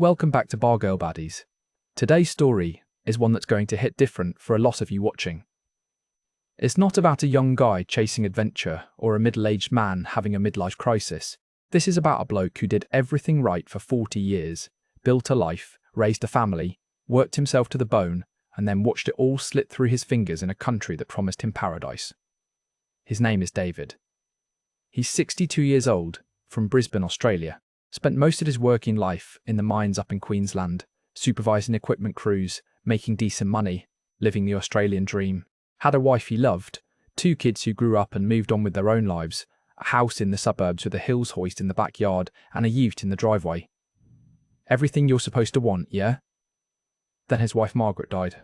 Welcome back to Bar Girl Baddies. Today's story is one that's going to hit different for a lot of you watching. It's not about a young guy chasing adventure or a middle-aged man having a midlife crisis. This is about a bloke who did everything right for 40 years, built a life, raised a family, worked himself to the bone, and then watched it all slip through his fingers in a country that promised him paradise. His name is David. He's 62 years old, from Brisbane, Australia. Spent most of his working life in the mines up in Queensland, supervising equipment crews, making decent money, living the Australian dream. Had a wife he loved, 2 kids who grew up and moved on with their own lives, a house in the suburbs with a hills hoist in the backyard and a ute in the driveway. Everything you're supposed to want, yeah? Then his wife Margaret died.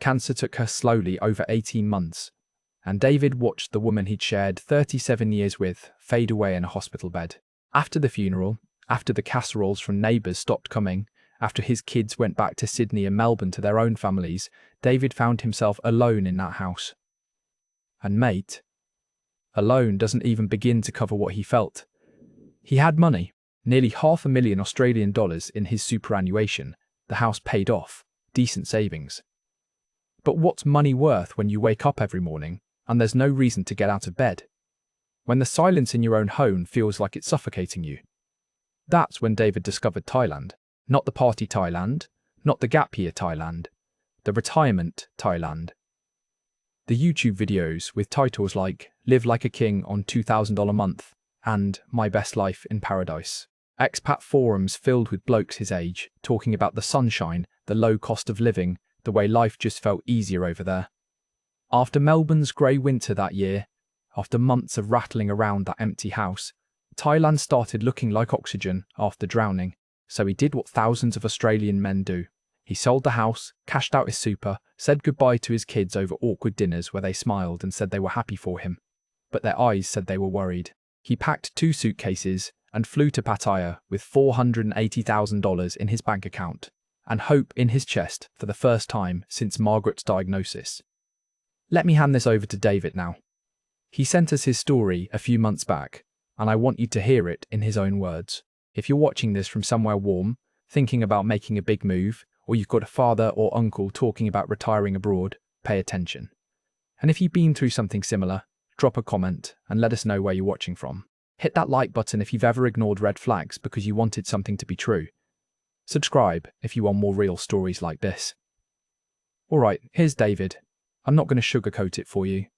Cancer took her slowly over 18 months, and David watched the woman he'd shared 37 years with fade away in a hospital bed. After the funeral, after the casseroles from neighbours stopped coming, after his kids went back to Sydney and Melbourne to their own families, David found himself alone in that house. And mate, alone doesn't even begin to cover what he felt. He had money, nearly $500,000 Australian dollars in his superannuation, the house paid off, decent savings. But what's money worth when you wake up every morning and there's no reason to get out of bed? When the silence in your own home feels like it's suffocating you. That's when David discovered Thailand. Not the party Thailand, not the gap year Thailand, the retirement Thailand. The YouTube videos with titles like Live Like a King on $2,000 a month and My Best Life in Paradise. Expat forums filled with blokes his age talking about the sunshine, the low cost of living, the way life just felt easier over there. After Melbourne's grey winter that year, after months of rattling around that empty house, Thailand started looking like oxygen after drowning, so he did what thousands of Australian men do. He sold the house, cashed out his super, said goodbye to his kids over awkward dinners where they smiled and said they were happy for him. But their eyes said they were worried. He packed 2 suitcases and flew to Pattaya with $480,000 in his bank account and hope in his chest for the first time since Margaret's diagnosis. Let me hand this over to David now. He sent us his story a few months back, and I want you to hear it in his own words. If you're watching this from somewhere warm, thinking about making a big move, or you've got a father or uncle talking about retiring abroad, pay attention. And if you've been through something similar, drop a comment and let us know where you're watching from. Hit that like button if you've ever ignored red flags because you wanted something to be true. Subscribe if you want more real stories like this. Alright, here's David. I'm not going to sugarcoat it for you.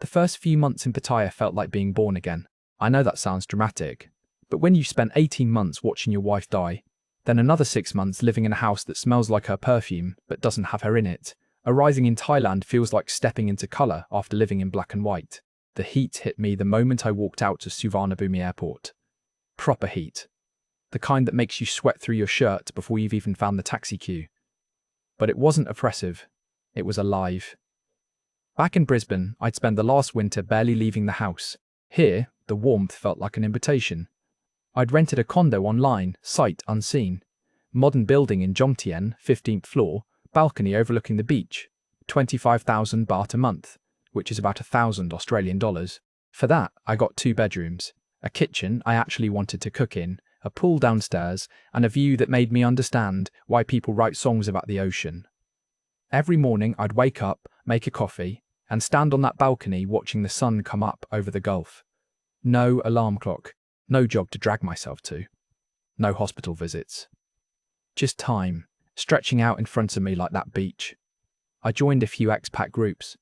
The first few months in Pattaya felt like being born again. I know that sounds dramatic, but when you spent 18 months watching your wife die, then another 6 months living in a house that smells like her perfume but doesn't have her in it, arriving in Thailand feels like stepping into colour after living in black and white. The heat hit me the moment I walked out to Suvarnabhumi Airport. Proper heat. The kind that makes you sweat through your shirt before you've even found the taxi queue. But it wasn't oppressive. It was alive. Back in Brisbane, I'd spent the last winter barely leaving the house. Here, the warmth felt like an invitation. I'd rented a condo online, sight unseen. Modern building in Jomtien, 15th floor, balcony overlooking the beach. 25,000 baht a month, which is about 1,000 Australian dollars. For that, I got 2 bedrooms, a kitchen I actually wanted to cook in, a pool downstairs, and a view that made me understand why people write songs about the ocean. Every morning I'd wake up, make a coffee, and stand on that balcony watching the sun come up over the Gulf. No alarm clock, no job to drag myself to, no hospital visits. Just time, stretching out in front of me like that beach. I joined a few expat groups.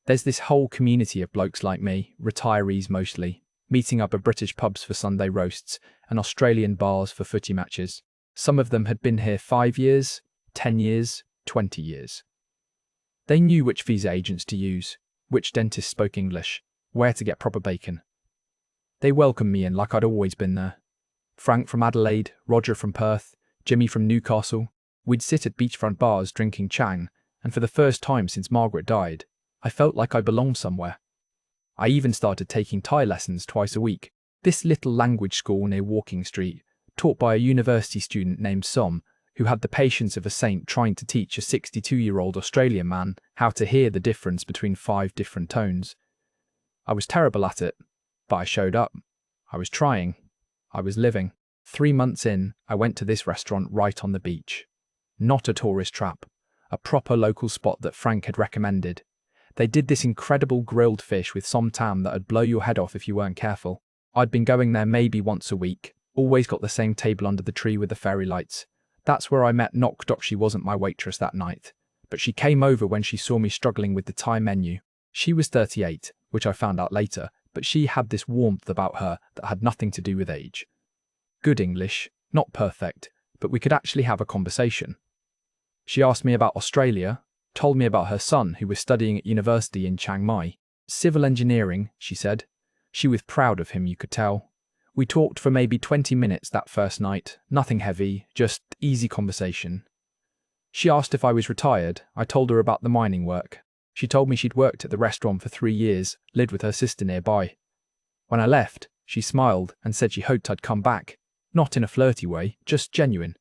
There's this whole community of blokes like me, retirees mostly, meeting up at British pubs for Sunday roasts and Australian bars for footy matches. Some of them had been here 5 years, 10 years, 20 years. They knew which visa agents to use, which dentists spoke English, where to get proper bacon. They welcomed me in like I'd always been there. Frank from Adelaide, Roger from Perth, Jimmy from Newcastle. We'd sit at beachfront bars drinking chang, and for the first time since Margaret died, I felt like I belonged somewhere. I even started taking Thai lessons twice a week. This little language school near Walking Street, taught by a university student named Som, who had the patience of a saint trying to teach a 62-year-old Australian man how to hear the difference between 5 different tones. I was terrible at it, but I showed up. I was trying. I was living. 3 months in, I went to this restaurant right on the beach. Not a tourist trap, a proper local spot that Frank had recommended. They did this incredible grilled fish with som tam that'd blow your head off if you weren't careful. I'd been going there maybe once a week, always got the same table under the tree with the fairy lights. That's where I met Nok Dok. She wasn't my waitress that night, but she came over when she saw me struggling with the Thai menu. She was 38, which I found out later, but she had this warmth about her that had nothing to do with age. Good English, not perfect, but we could actually have a conversation. She asked me about Australia, told me about her son who was studying at university in Chiang Mai. Civil engineering, she said. She was proud of him, you could tell. We talked for maybe 20 minutes that first night, nothing heavy, just easy conversation. She asked if I was retired. I told her about the mining work. She told me she'd worked at the restaurant for 3 years, lived with her sister nearby. When I left, she smiled and said she hoped I'd come back. Not in a flirty way, just genuine.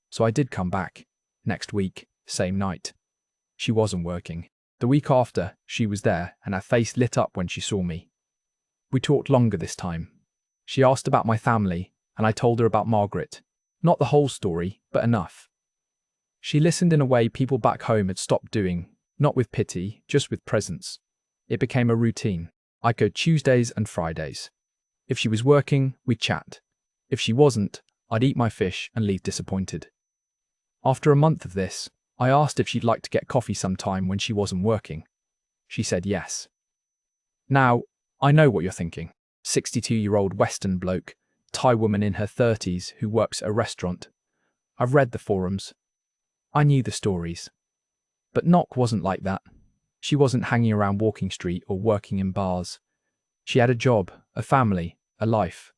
So I did come back. Next week, same night. She wasn't working. The week after, she was there, and her face lit up when she saw me. We talked longer this time. She asked about my family, and I told her about Margaret. Not the whole story, but enough. She listened in a way people back home had stopped doing, not with pity, just with presence. It became a routine. I'd go Tuesdays and Fridays. If she was working, we'd chat. If she wasn't, I'd eat my fish and leave disappointed. After a month of this, I asked if she'd like to get coffee sometime when she wasn't working. She said yes. Now, I know what you're thinking. 62-year-old Western bloke, Thai woman in her 30s who works at a restaurant. I've read the forums. I knew the stories. But Nok wasn't like that. She wasn't hanging around Walking Street or working in bars. She had a job, a family, a life.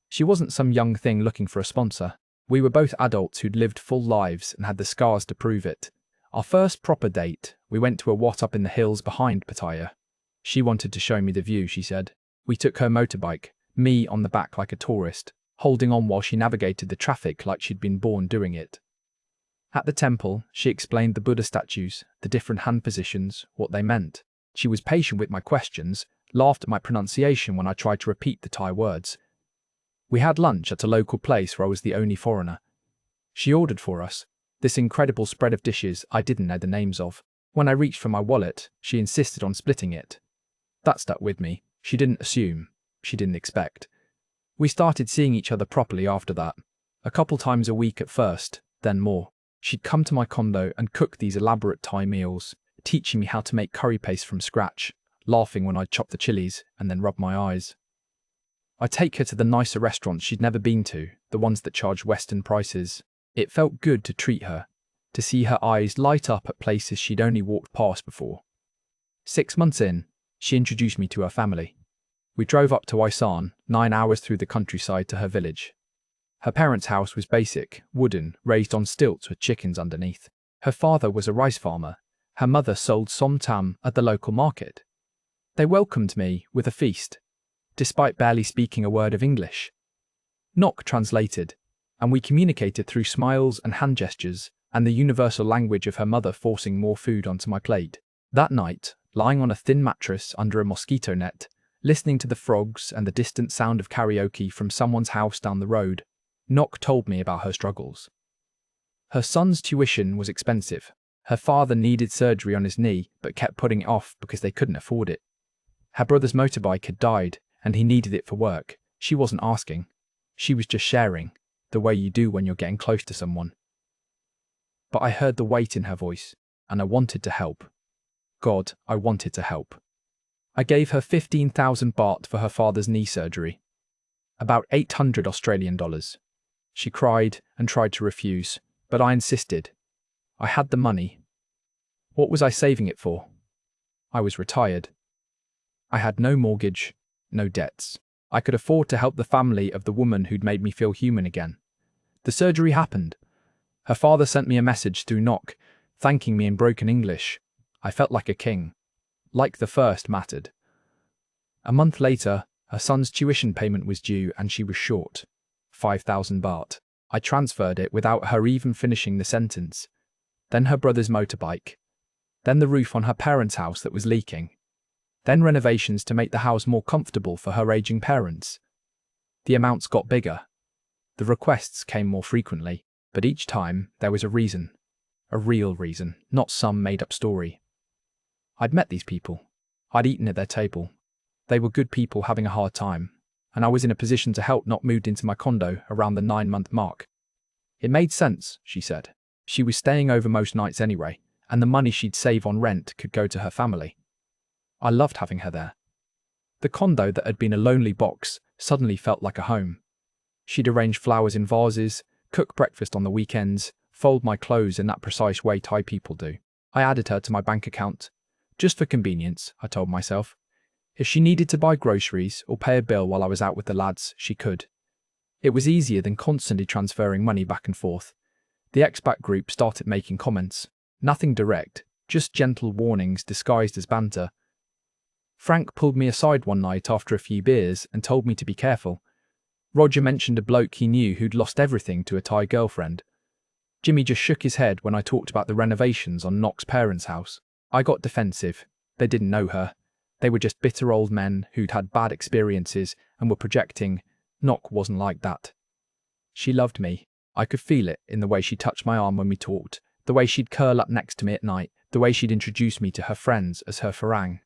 She wasn't some young thing looking for a sponsor. We were both adults who'd lived full lives and had the scars to prove it. Our first proper date, we went to a wat up in the hills behind Pattaya. She wanted to show me the view, she said. We took her motorbike, me on the back like a tourist, holding on while she navigated the traffic like she'd been born doing it. At the temple, she explained the Buddha statues, the different hand positions, what they meant. She was patient with my questions, laughed at my pronunciation when I tried to repeat the Thai words. We had lunch at a local place where I was the only foreigner. She ordered for us this incredible spread of dishes I didn't know the names of. When I reached for my wallet, she insisted on splitting it. That stuck with me. She didn't assume. She didn't expect. We started seeing each other properly after that. A couple times a week at first, then more. She'd come to my condo and cook these elaborate Thai meals, teaching me how to make curry paste from scratch, laughing when I'd chop the chilies and then rub my eyes. I'd take her to the nicer restaurants she'd never been to, the ones that charged Western prices. It felt good to treat her, to see her eyes light up at places she'd only walked past before. 6 months in, she introduced me to her family. We drove up to Isan, 9 hours through the countryside to her village. Her parents' house was basic, wooden, raised on stilts with chickens underneath. Her father was a rice farmer. Her mother sold som tam at the local market. They welcomed me with a feast, despite barely speaking a word of English. Nok translated, and we communicated through smiles and hand gestures and the universal language of her mother forcing more food onto my plate. That night, lying on a thin mattress under a mosquito net, listening to the frogs and the distant sound of karaoke from someone's house down the road, Nok told me about her struggles. Her son's tuition was expensive. Her father needed surgery on his knee but kept putting it off because they couldn't afford it. Her brother's motorbike had died and he needed it for work. She wasn't asking. She was just sharing, the way you do when you're getting close to someone. But I heard the weight in her voice, and I wanted to help. God, I wanted to help. I gave her 15,000 baht for her father's knee surgery. About 800 Australian dollars. She cried and tried to refuse, but I insisted. I had the money. What was I saving it for? I was retired. I had no mortgage, no debts. I could afford to help the family of the woman who'd made me feel human again. The surgery happened. Her father sent me a message through Nok, thanking me in broken English. I felt like a king. Like the first mattered. A month later, her son's tuition payment was due and she was short. 5,000 baht. I transferred it without her even finishing the sentence. Then her brother's motorbike. Then the roof on her parents' house that was leaking. Then renovations to make the house more comfortable for her aging parents. The amounts got bigger. The requests came more frequently, but each time there was a reason. A real reason, not some made-up story. I'd met these people. I'd eaten at their table. They were good people having a hard time, and I was in a position to help, not moved into my condo around the 9-month mark. It made sense, she said. She was staying over most nights anyway, and the money she'd save on rent could go to her family. I loved having her there. The condo that had been a lonely box suddenly felt like a home. She'd arrange flowers in vases, cook breakfast on the weekends, fold my clothes in that precise way Thai people do. I added her to my bank account. Just for convenience, I told myself. If she needed to buy groceries or pay a bill while I was out with the lads, she could. It was easier than constantly transferring money back and forth. The expat group started making comments. Nothing direct, just gentle warnings disguised as banter. Frank pulled me aside one night after a few beers and told me to be careful. Roger mentioned a bloke he knew who'd lost everything to a Thai girlfriend. Jimmy just shook his head when I talked about the renovations on Nock's parents' house. I got defensive. They didn't know her. They were just bitter old men who'd had bad experiences and were projecting. Nock wasn't like that. She loved me. I could feel it in the way she touched my arm when we talked, the way she'd curl up next to me at night, the way she'd introduce me to her friends as her farang.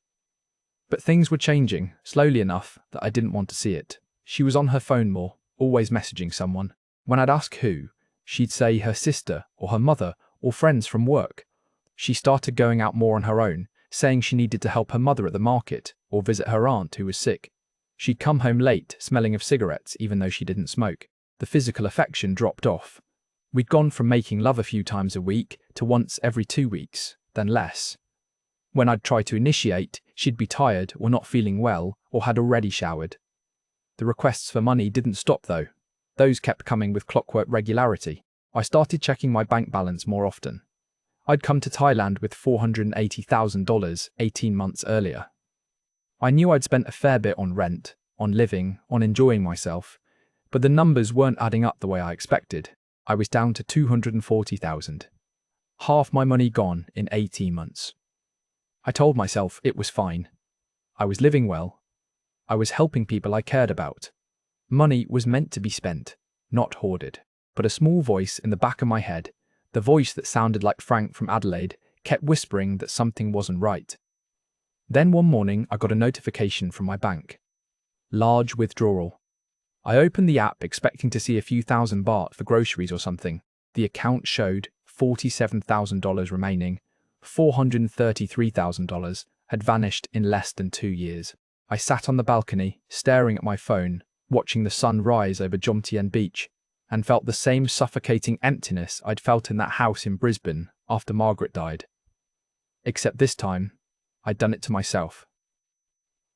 But things were changing, slowly enough that I didn't want to see it. She was on her phone more, always messaging someone. When I'd ask who, she'd say her sister or her mother or friends from work. She started going out more on her own, saying she needed to help her mother at the market or visit her aunt who was sick. She'd come home late, smelling of cigarettes even though she didn't smoke. The physical affection dropped off. We'd gone from making love a few times a week to once every 2 weeks, then less. When I'd try to initiate, she'd be tired or not feeling well or had already showered. The requests for money didn't stop though. Those kept coming with clockwork regularity. I started checking my bank balance more often. I'd come to Thailand with $480,000 18 months earlier. I knew I'd spent a fair bit on rent, on living, on enjoying myself, but the numbers weren't adding up the way I expected. I was down to $240,000. Half my money gone in 18 months. I told myself it was fine. I was living well. I was helping people I cared about. Money was meant to be spent, not hoarded. But a small voice in the back of my head, the voice that sounded like Frank from Adelaide, kept whispering that something wasn't right. Then one morning I got a notification from my bank. Large withdrawal. I opened the app expecting to see a few thousand baht for groceries or something. The account showed $47,000 remaining. $433,000 had vanished in less than 2 years. I sat on the balcony, staring at my phone, watching the sun rise over Jomtien Beach, and felt the same suffocating emptiness I'd felt in that house in Brisbane after Margaret died. Except this time, I'd done it to myself.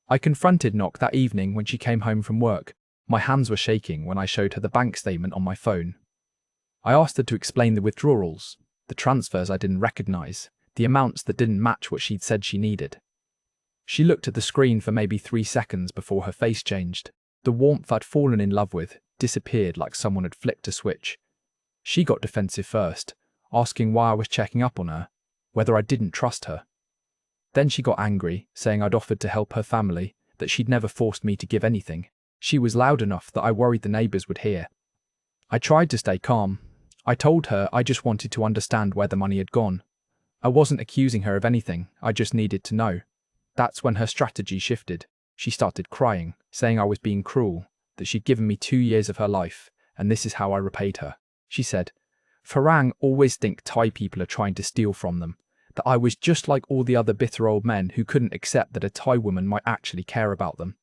I confronted Nock that evening when she came home from work. My hands were shaking when I showed her the bank statement on my phone. I asked her to explain the withdrawals, the transfers I didn't recognise, the amounts that didn't match what she'd said she needed. She looked at the screen for maybe 3 seconds before her face changed. The warmth I'd fallen in love with disappeared like someone had flicked a switch. She got defensive first, asking why I was checking up on her, whether I didn't trust her. Then she got angry, saying I'd offered to help her family, that she'd never forced me to give anything. She was loud enough that I worried the neighbours would hear. I tried to stay calm. I told her I just wanted to understand where the money had gone. I wasn't accusing her of anything, I just needed to know. That's when her strategy shifted. She started crying, saying I was being cruel, that she'd given me 2 years of her life, and this is how I repaid her. She said, "Farang always think Thai people are trying to steal from them, that I was just like all the other bitter old men who couldn't accept that a Thai woman might actually care about them."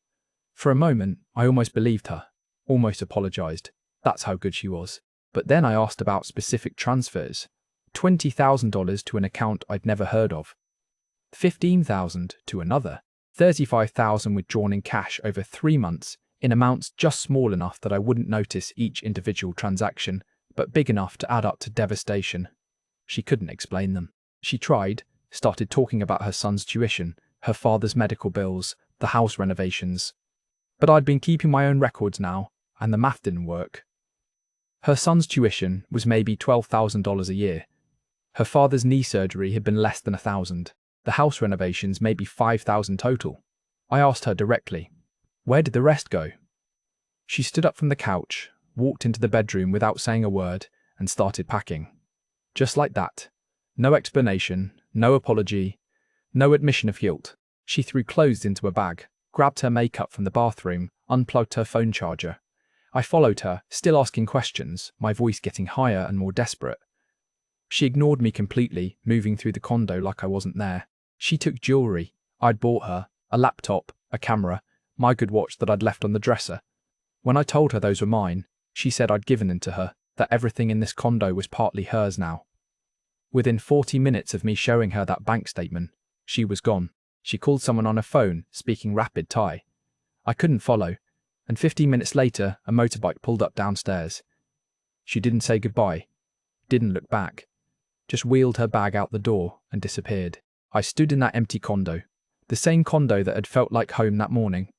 For a moment, I almost believed her, almost apologised. That's how good she was. But then I asked about specific transfers. $20,000 to an account I'd never heard of. $15,000 to another. $35,000 withdrawn in cash over 3 months in amounts just small enough that I wouldn't notice each individual transaction, but big enough to add up to devastation. She couldn't explain them. She tried, started talking about her son's tuition, her father's medical bills, the house renovations. But I'd been keeping my own records now, and the math didn't work. Her son's tuition was maybe $12,000 a year. Her father's knee surgery had been less than $1,000. The house renovations maybe $5,000 total. I asked her directly, where did the rest go? She stood up from the couch, walked into the bedroom without saying a word, and started packing. Just like that. No explanation, no apology, no admission of guilt. She threw clothes into a bag, grabbed her makeup from the bathroom, unplugged her phone charger. I followed her, still asking questions, my voice getting higher and more desperate. She ignored me completely, moving through the condo like I wasn't there. She took jewelry I'd bought her, a laptop, a camera, my good watch that I'd left on the dresser. When I told her those were mine, she said I'd given in to her, that everything in this condo was partly hers now. Within 40 minutes of me showing her that bank statement, she was gone. She called someone on her phone, speaking rapid Thai. I couldn't follow, and 15 minutes later, a motorbike pulled up downstairs. She didn't say goodbye, didn't look back, just wheeled her bag out the door and disappeared. I stood in that empty condo, the same condo that had felt like home that morning,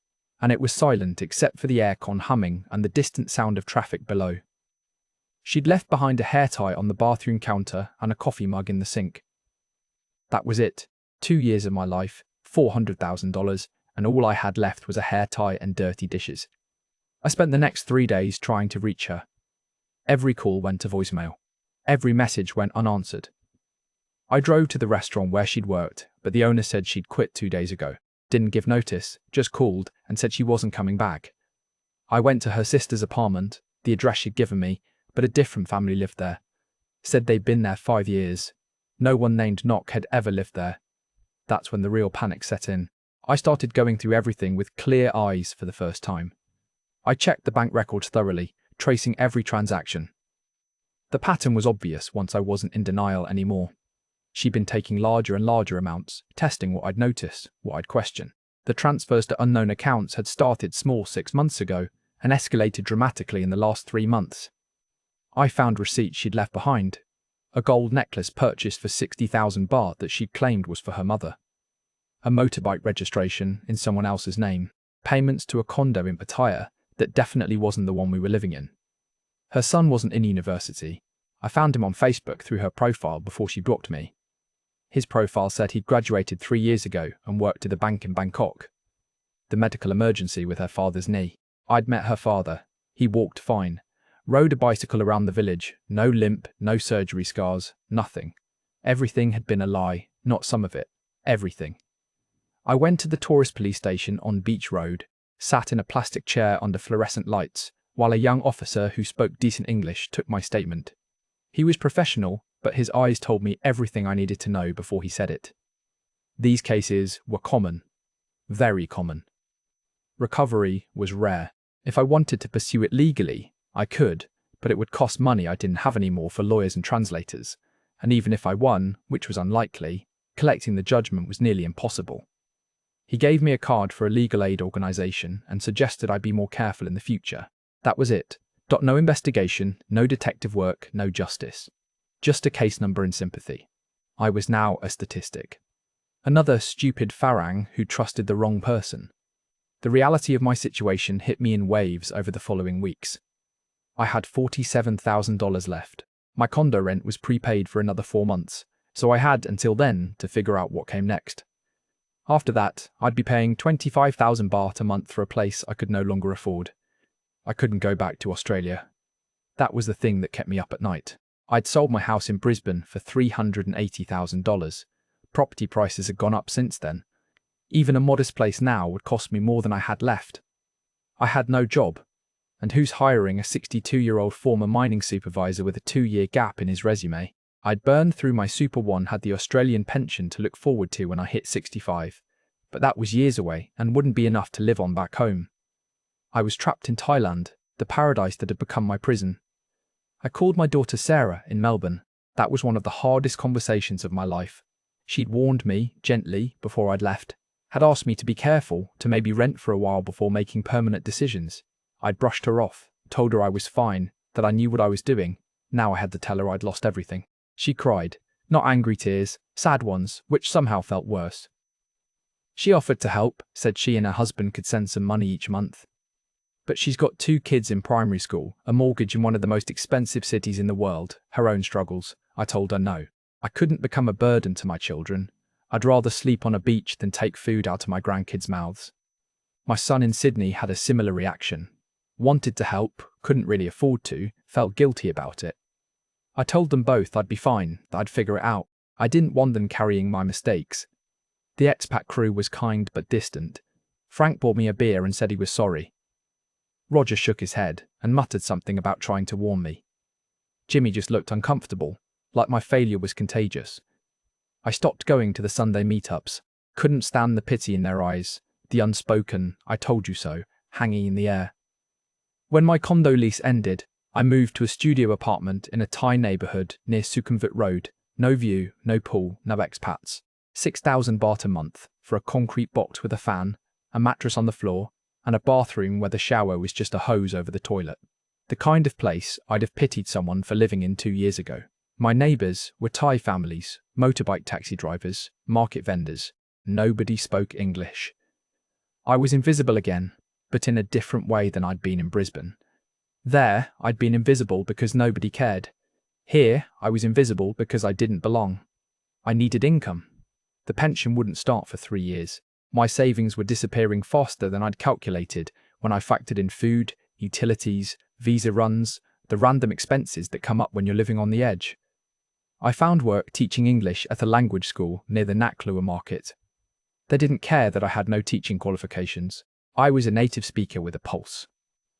and it was silent except for the aircon humming and the distant sound of traffic below. She'd left behind a hair tie on the bathroom counter and a coffee mug in the sink. That was it. 2 years of my life, $400,000, and all I had left was a hair tie and dirty dishes. I spent the next 3 days trying to reach her. Every call went to voicemail. Every message went unanswered. I drove to the restaurant where she'd worked, but the owner said she'd quit 2 days ago. Didn't give notice, just called and said she wasn't coming back. I went to her sister's apartment, the address she'd given me, but a different family lived there. Said they'd been there 5 years. No one named Knock had ever lived there. That's when the real panic set in. I started going through everything with clear eyes for the first time. I checked the bank records thoroughly, tracing every transaction. The pattern was obvious once I wasn't in denial anymore. She'd been taking larger and larger amounts, testing what I'd noticed, what I'd question. The transfers to unknown accounts had started small 6 months ago and escalated dramatically in the last 3 months. I found receipts she'd left behind. A gold necklace purchased for 60,000 baht that she'd claimed was for her mother. A motorbike registration in someone else's name. Payments to a condo in Pattaya that definitely wasn't the one we were living in. Her son wasn't in university. I found him on Facebook through her profile before she blocked me. His profile said he'd graduated 3 years ago and worked at a bank in Bangkok. The medical emergency with her father's knee. I'd met her father. He walked fine. Rode a bicycle around the village. No limp, no surgery scars, nothing. Everything had been a lie, not some of it. Everything. I went to the tourist police station on Beach Road, sat in a plastic chair under fluorescent lights, while a young officer who spoke decent English took my statement. He was professional, but his eyes told me everything I needed to know before he said it. These cases were common. Very common. Recovery was rare. If I wanted to pursue it legally, I could, but it would cost money I didn't have anymore for lawyers and translators, and even if I won, which was unlikely, collecting the judgment was nearly impossible. He gave me a card for a legal aid organisation and suggested I be more careful in the future. That was it. No investigation, no detective work, no justice. Just a case number in sympathy. I was now a statistic. Another stupid Farang who trusted the wrong person. The reality of my situation hit me in waves over the following weeks. I had $47,000 left. My condo rent was prepaid for another 4 months, so I had until then to figure out what came next. After that, I'd be paying 25,000 baht a month for a place I could no longer afford. I couldn't go back to Australia. That was the thing that kept me up at night. I'd sold my house in Brisbane for $380,000. Property prices had gone up since then. Even a modest place now would cost me more than I had left. I had no job. And who's hiring a 62-year-old former mining supervisor with a 2-year gap in his resume? I'd burned through my Super 1, had the Australian pension to look forward to when I hit 65. But that was years away and wouldn't be enough to live on back home. I was trapped in Thailand, the paradise that had become my prison. I called my daughter Sarah in Melbourne. That was one of the hardest conversations of my life. She'd warned me, gently, before I'd left, had asked me to be careful, to maybe rent for a while before making permanent decisions. I'd brushed her off, told her I was fine, that I knew what I was doing. Now I had to tell her I'd lost everything. She cried, not angry tears, sad ones, which somehow felt worse. She offered to help, said she and her husband could send some money each month. But she's got 2 kids in primary school, a mortgage in one of the most expensive cities in the world, her own struggles. I told her no. I couldn't become a burden to my children. I'd rather sleep on a beach than take food out of my grandkids' mouths. My son in Sydney had a similar reaction. Wanted to help, couldn't really afford to, felt guilty about it. I told them both I'd be fine, that I'd figure it out. I didn't want them carrying my mistakes. The expat crew was kind but distant. Frank bought me a beer and said he was sorry. Roger shook his head and muttered something about trying to warn me. Jimmy just looked uncomfortable, like my failure was contagious. I stopped going to the Sunday meetups. Couldn't stand the pity in their eyes, the unspoken, I told you so, hanging in the air. When my condo lease ended, I moved to a studio apartment in a Thai neighbourhood near Sukhumvit Road. No view, no pool, no expats. 6,000 baht a month for a concrete box with a fan, a mattress on the floor, and a bathroom where the shower was just a hose over the toilet. The kind of place I'd have pitied someone for living in 2 years ago. My neighbours were Thai families, motorbike taxi drivers, market vendors. Nobody spoke English. I was invisible again, but in a different way than I'd been in Brisbane. There, I'd been invisible because nobody cared. Here, I was invisible because I didn't belong. I needed income. The pension wouldn't start for 3 years. My savings were disappearing faster than I'd calculated when I factored in food, utilities, visa runs, the random expenses that come up when you're living on the edge. I found work teaching English at a language school near the Naklua market. They didn't care that I had no teaching qualifications. I was a native speaker with a pulse.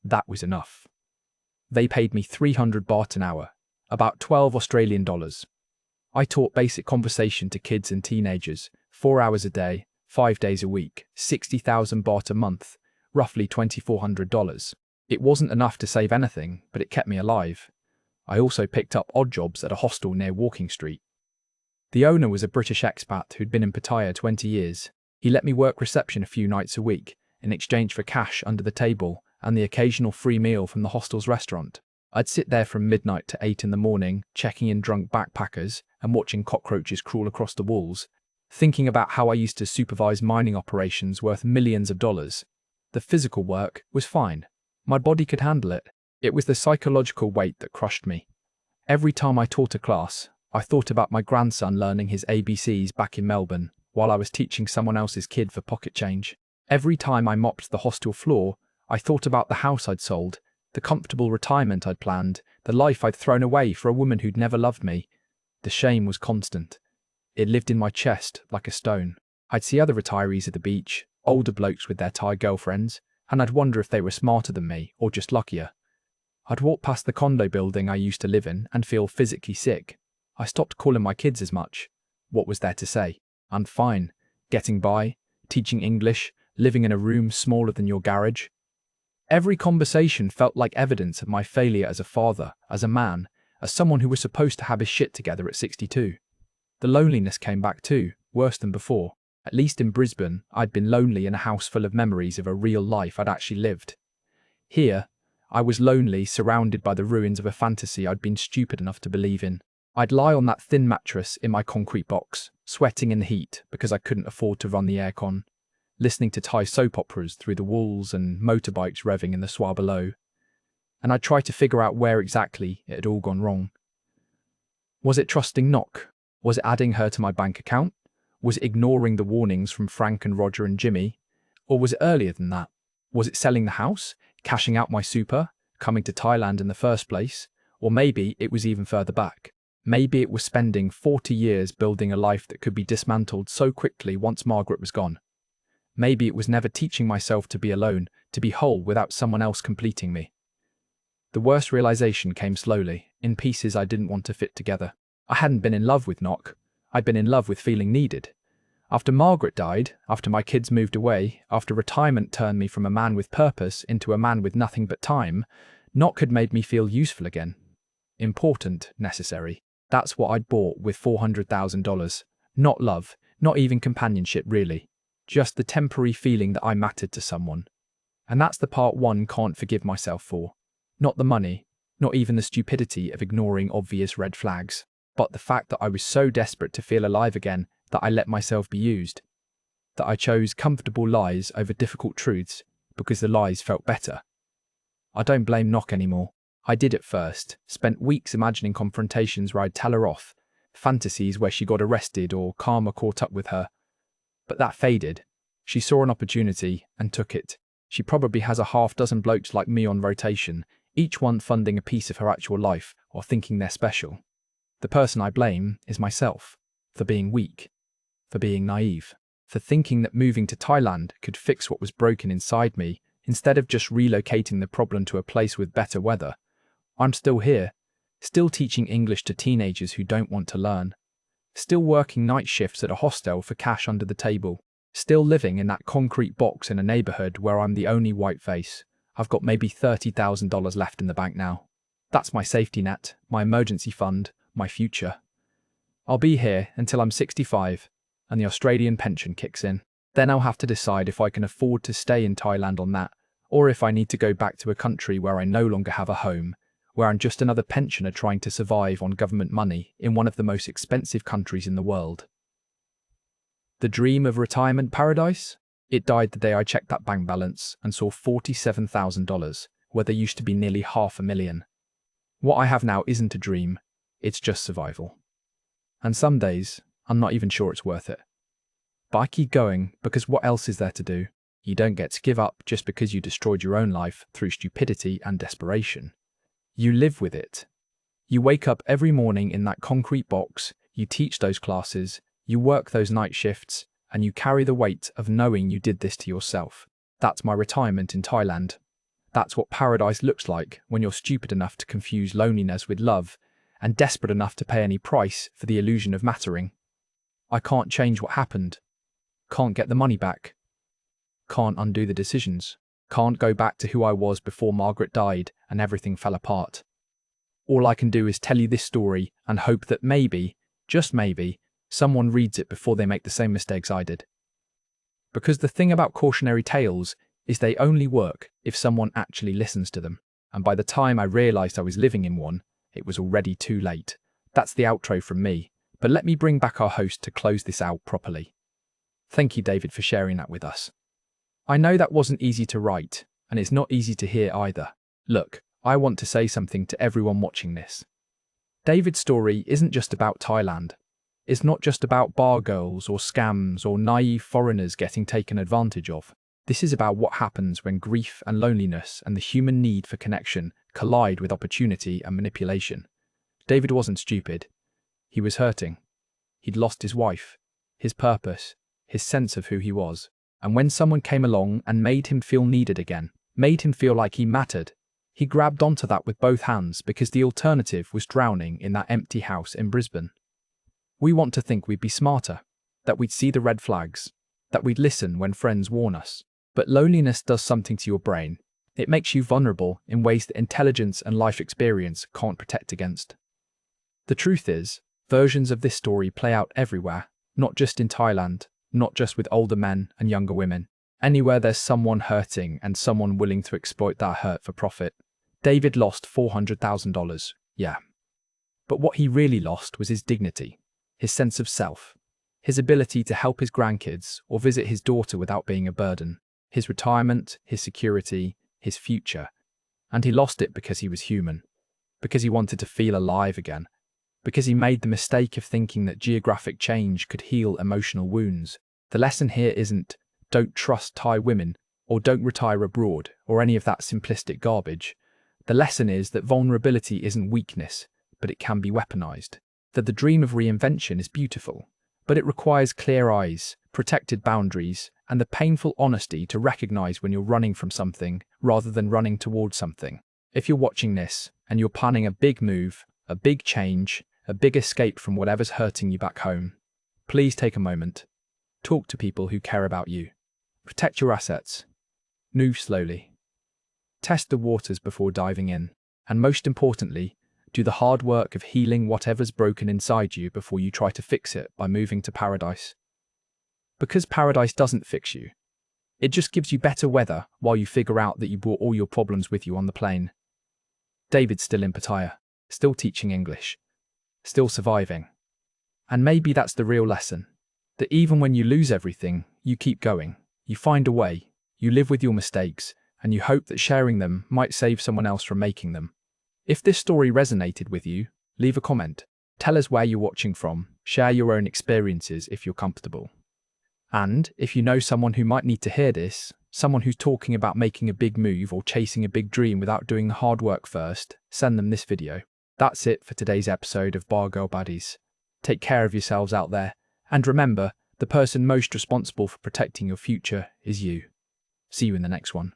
That was enough. They paid me 300 baht an hour, about 12 Australian dollars. I taught basic conversation to kids and teenagers, 4 hours a day, 5 days a week, 60,000 baht a month, roughly $2,400. It wasn't enough to save anything, but it kept me alive. I also picked up odd jobs at a hostel near Walking Street. The owner was a British expat who'd been in Pattaya 20 years. He let me work reception a few nights a week, in exchange for cash under the table and the occasional free meal from the hostel's restaurant. I'd sit there from midnight to 8 in the morning, checking in drunk backpackers and watching cockroaches crawl across the walls, thinking about how I used to supervise mining operations worth millions of dollars. The physical work was fine. My body could handle it. It was the psychological weight that crushed me. Every time I taught a class, I thought about my grandson learning his ABCs back in Melbourne while I was teaching someone else's kid for pocket change. Every time I mopped the hostel floor, I thought about the house I'd sold, the comfortable retirement I'd planned, the life I'd thrown away for a woman who'd never loved me. The shame was constant. It lived in my chest like a stone. I'd see other retirees at the beach, older blokes with their Thai girlfriends, and I'd wonder if they were smarter than me or just luckier. I'd walk past the condo building I used to live in and feel physically sick. I stopped calling my kids as much. What was there to say? I'm fine. Getting by, teaching English, living in a room smaller than your garage. Every conversation felt like evidence of my failure as a father, as a man, as someone who was supposed to have his shit together at 62. The loneliness came back too, worse than before. At least in Brisbane, I'd been lonely in a house full of memories of a real life I'd actually lived. Here, I was lonely, surrounded by the ruins of a fantasy I'd been stupid enough to believe in. I'd lie on that thin mattress in my concrete box, sweating in the heat because I couldn't afford to run the aircon, listening to Thai soap operas through the walls and motorbikes revving in the swah below. And I'd try to figure out where exactly it had all gone wrong. Was it trusting Nock? Was it adding her to my bank account? Was it ignoring the warnings from Frank and Roger and Jimmy? Or was it earlier than that? Was it selling the house, cashing out my super, coming to Thailand in the first place? Or maybe it was even further back. Maybe it was spending 40 years building a life that could be dismantled so quickly once Margaret was gone. Maybe it was never teaching myself to be alone, to be whole without someone else completing me. The worst realization came slowly, in pieces I didn't want to fit together. I hadn't been in love with Nock. I'd been in love with feeling needed. After Margaret died, after my kids moved away, after retirement turned me from a man with purpose into a man with nothing but time, Nock had made me feel useful again. Important, necessary. That's what I'd bought with $400,000. Not love, not even companionship really. Just the temporary feeling that I mattered to someone. And that's the part one can't forgive myself for. Not the money, not even the stupidity of ignoring obvious red flags, but the fact that I was so desperate to feel alive again that I let myself be used. That I chose comfortable lies over difficult truths because the lies felt better. I don't blame Nock anymore. I did at first, spent weeks imagining confrontations where I'd tell her off, fantasies where she got arrested or karma caught up with her. But that faded. She saw an opportunity and took it. She probably has a half dozen blokes like me on rotation, each one funding a piece of her actual life or thinking they're special. The person I blame is myself, for being weak, for being naive, for thinking that moving to Thailand could fix what was broken inside me instead of just relocating the problem to a place with better weather. I'm still here, still teaching English to teenagers who don't want to learn, still working night shifts at a hostel for cash under the table, still living in that concrete box in a neighborhood where I'm the only white face. I've got maybe $30,000 left in the bank now. That's my safety net, my emergency fund, my future. I'll be here until I'm 65 and the Australian pension kicks in. Then I'll have to decide if I can afford to stay in Thailand on that, or if I need to go back to a country where I no longer have a home, where I'm just another pensioner trying to survive on government money in one of the most expensive countries in the world. The dream of retirement paradise? It died the day I checked that bank balance and saw $47,000, where there used to be nearly $500,000. What I have now isn't a dream, it's just survival. And some days, I'm not even sure it's worth it. But I keep going because what else is there to do? You don't get to give up just because you destroyed your own life through stupidity and desperation. You live with it. You wake up every morning in that concrete box, you teach those classes, you work those night shifts, and you carry the weight of knowing you did this to yourself. That's my retirement in Thailand. That's what paradise looks like when you're stupid enough to confuse loneliness with love and desperate enough to pay any price for the illusion of mattering. I can't change what happened. Can't get the money back. Can't undo the decisions. Can't go back to who I was before Margaret died and everything fell apart. All I can do is tell you this story and hope that maybe, just maybe, someone reads it before they make the same mistakes I did. Because the thing about cautionary tales is they only work if someone actually listens to them, and by the time I realised I was living in one, it was already too late. That's the outro from me, but let me bring back our host to close this out properly. Thank you, David, for sharing that with us. I know that wasn't easy to write, and it's not easy to hear either. Look, I want to say something to everyone watching this. David's story isn't just about Thailand. It's not just about bar girls or scams or naive foreigners getting taken advantage of. This is about what happens when grief and loneliness and the human need for connection collide with opportunity and manipulation. David wasn't stupid. He was hurting. He'd lost his wife, his purpose, his sense of who he was. And when someone came along and made him feel needed again, made him feel like he mattered, he grabbed onto that with both hands because the alternative was drowning in that empty house in Brisbane. We want to think we'd be smarter, that we'd see the red flags, that we'd listen when friends warn us. But loneliness does something to your brain. It makes you vulnerable in ways that intelligence and life experience can't protect against. The truth is, versions of this story play out everywhere, not just in Thailand, not just with older men and younger women. Anywhere there's someone hurting and someone willing to exploit that hurt for profit. David lost $400,000, yeah. But what he really lost was his dignity, his sense of self, his ability to help his grandkids or visit his daughter without being a burden, his retirement, his security, his future. And he lost it because he was human, because he wanted to feel alive again, because he made the mistake of thinking that geographic change could heal emotional wounds. The lesson here isn't, don't trust Thai women, or don't retire abroad, or any of that simplistic garbage. The lesson is that vulnerability isn't weakness, but it can be weaponized. That the dream of reinvention is beautiful, but it requires clear eyes, protected boundaries, and the painful honesty to recognize when you're running from something rather than running towards something. If you're watching this, and you're planning a big move, a big change, a big escape from whatever's hurting you back home, please take a moment. Talk to people who care about you. Protect your assets. Move slowly. Test the waters before diving in. And most importantly, do the hard work of healing whatever's broken inside you before you try to fix it by moving to paradise. Because paradise doesn't fix you. It just gives you better weather while you figure out that you brought all your problems with you on the plane. David's still in Pattaya, still teaching English, still surviving. And maybe that's the real lesson. That even when you lose everything, you keep going. You find a way. You live with your mistakes, and you hope that sharing them might save someone else from making them. If this story resonated with you, leave a comment. Tell us where you're watching from. Share your own experiences if you're comfortable. And if you know someone who might need to hear this, someone who's talking about making a big move or chasing a big dream without doing the hard work first, send them this video. That's it for today's episode of Bar Girl Baddies. Take care of yourselves out there, and remember, the person most responsible for protecting your future is you. See you in the next one.